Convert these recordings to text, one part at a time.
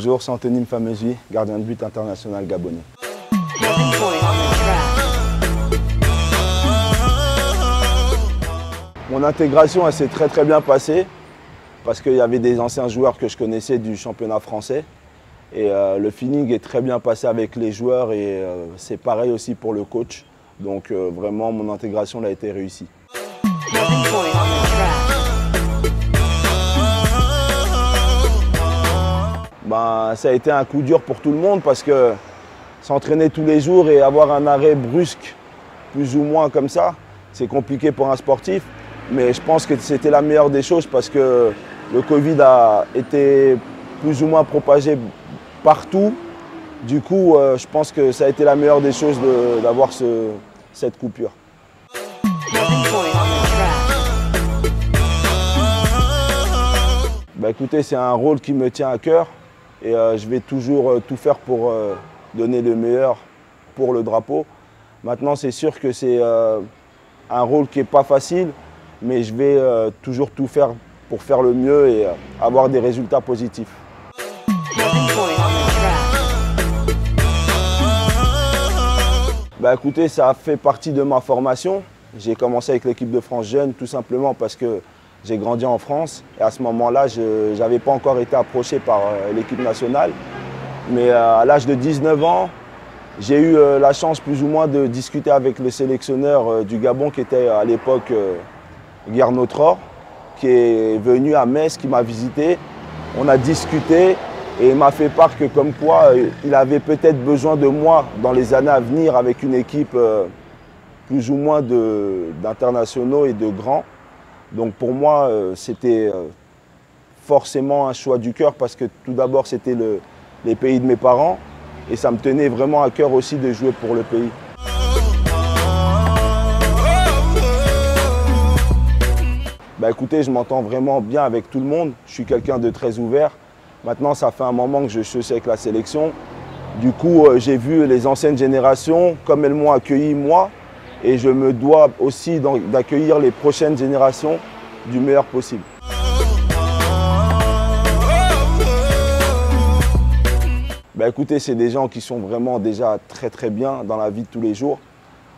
Bonjour, c'est Anthony Mfameji, gardien de but international gabonais. Mon intégration, elle s'est très bien passée parce qu'il y avait des anciens joueurs que je connaissais du championnat français. Et le feeling est très bien passé avec les joueurs et c'est pareil aussi pour le coach. Donc vraiment, mon intégration a été réussie. Ça a été un coup dur pour tout le monde parce que s'entraîner tous les jours et avoir un arrêt brusque, plus ou moins comme ça, c'est compliqué pour un sportif. Mais je pense que c'était la meilleure des choses parce que le Covid a été plus ou moins propagé partout. Du coup, je pense que ça a été la meilleure des choses d'avoir cette coupure. Écoutez, c'est un rôle qui me tient à cœur et je vais toujours tout faire pour donner le meilleur pour le drapeau. Maintenant, c'est sûr que c'est un rôle qui n'est pas facile, mais je vais toujours tout faire pour faire le mieux et avoir des résultats positifs. Écoutez, ça a fait partie de ma formation. J'ai commencé avec l'équipe de France jeune tout simplement parce que j'ai grandi en France et à ce moment-là, je n'avais pas encore été approché par l'équipe nationale. Mais à l'âge de 19 ans, j'ai eu la chance plus ou moins de discuter avec le sélectionneur du Gabon qui était à l'époque Guerno Tror, qui est venu à Metz, qui m'a visité. On a discuté et il m'a fait part que comme quoi il avait peut-être besoin de moi dans les années à venir avec une équipe plus ou moins d'internationaux et de grands. Donc pour moi, c'était forcément un choix du cœur parce que tout d'abord, c'était les pays de mes parents et ça me tenait vraiment à cœur aussi de jouer pour le pays. Écoutez, je m'entends vraiment bien avec tout le monde. Je suis quelqu'un de très ouvert. Maintenant, ça fait un moment que je suis avec la sélection. Du coup, j'ai vu les anciennes générations, comme elles m'ont accueilli moi. Et je me dois aussi d'accueillir les prochaines générations du meilleur possible. Écoutez, c'est des gens qui sont vraiment déjà très bien dans la vie de tous les jours.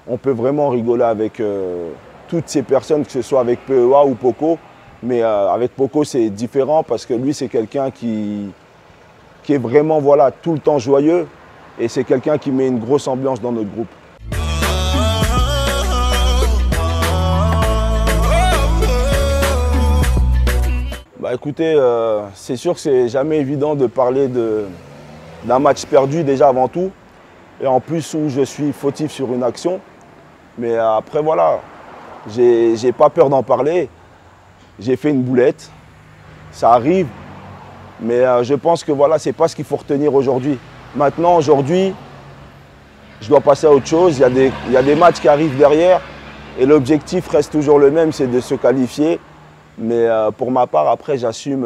On peut vraiment rigoler avec toutes ces personnes, que ce soit avec PEA ou Poco. Mais avec Poco, c'est différent parce que lui, c'est quelqu'un qui est vraiment tout le temps joyeux. Et c'est quelqu'un qui met une grosse ambiance dans notre groupe. Écoutez, c'est sûr que c'est jamais évident de parler d'un match perdu déjà avant tout. Et en plus où je suis fautif sur une action. Mais après voilà, j'ai pas peur d'en parler. J'ai fait une boulette, ça arrive. Mais je pense que voilà, c'est pas ce qu'il faut retenir aujourd'hui. Maintenant, aujourd'hui, je dois passer à autre chose. Il y a des matchs qui arrivent derrière. Et l'objectif reste toujours le même, c'est de se qualifier. Mais pour ma part, après, j'assume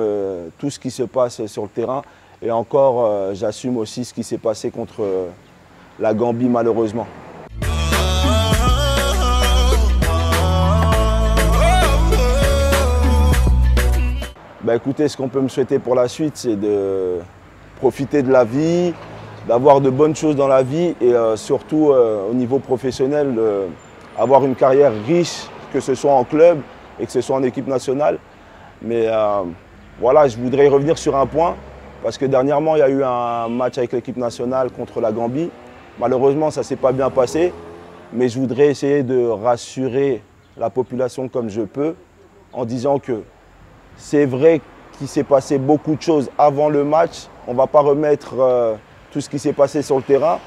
tout ce qui se passe sur le terrain. Et encore, j'assume aussi ce qui s'est passé contre la Gambie, malheureusement. Écoutez, ce qu'on peut me souhaiter pour la suite, c'est de profiter de la vie, d'avoir de bonnes choses dans la vie et surtout au niveau professionnel, avoir une carrière riche, que ce soit en club et que ce soit en équipe nationale. Mais voilà, je voudrais revenir sur un point, parce que dernièrement, il y a eu un match avec l'équipe nationale contre la Gambie. Malheureusement, ça ne s'est pas bien passé, mais je voudrais essayer de rassurer la population comme je peux, en disant que c'est vrai qu'il s'est passé beaucoup de choses avant le match. On ne va pas remettre tout ce qui s'est passé sur le terrain.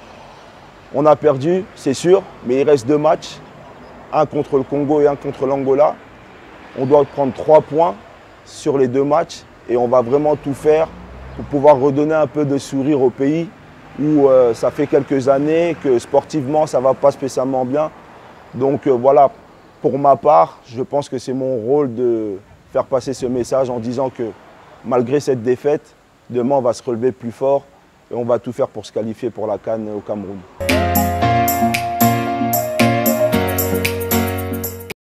On a perdu, c'est sûr, mais il reste 2 matchs, un contre le Congo et un contre l'Angola. On doit prendre 3 points sur les 2 matchs et on va vraiment tout faire pour pouvoir redonner un peu de sourire au pays où ça fait quelques années que sportivement ça ne va pas spécialement bien. Donc voilà, pour ma part, je pense que c'est mon rôle de faire passer ce message en disant que malgré cette défaite, demain on va se relever plus fort et on va tout faire pour se qualifier pour la CAN au Cameroun.